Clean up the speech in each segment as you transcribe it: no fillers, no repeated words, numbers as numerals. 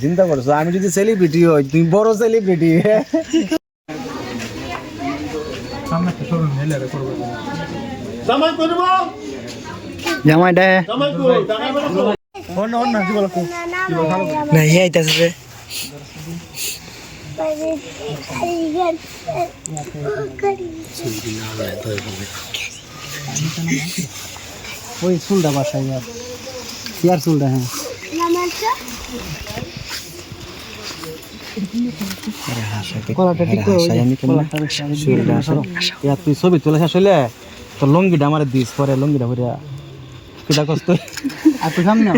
চিন্তা করছো আমি যদি সেলিব্রিটি হই, তুমি বড় সেলিব্রিটি। জামাই দে না হি আইতাছে রে ওই চুলটা বাসায় ইয়ার চুলটা। হ্যাঁ তুই ছবি তুলে শেষ হইলে তোর লঙ্গিটা আমার দিস, পরে লঙ্গিটা ভরিয়া কিটা কষ্ট। আর তুই সামনে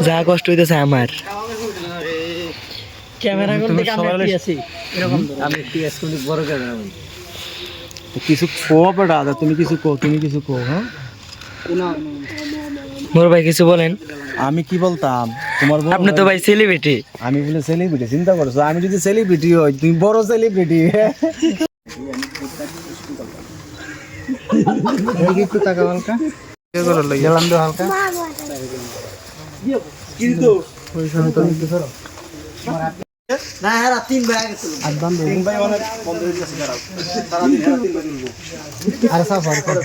যা কষ্ট হইতেছে আমার ক্যামেরা কিছু কো বেটা, তুমি কিছু কো, তুমি কিছু কো। হ্যাঁ মোর ভাই কিছু বলেন। আমি কি বলতাম, তোমার আপনি তো ভাই সেলিব্রিটি। আমি বলে সেলিব্রিটি, চিন্তা করছো আমি যদি সেলিব্রিটি হই, তুমি বড় সেলিব্রিটি। একটু টাকা হালকা গেলাম তো হালকা না। হ্যাঁ 3 ভাই গেছে, 3 ভাই অনেক বন্ধ হয়ে গেছে। সারা দিন 3 ভাই তুলবো। আরে সাফার করে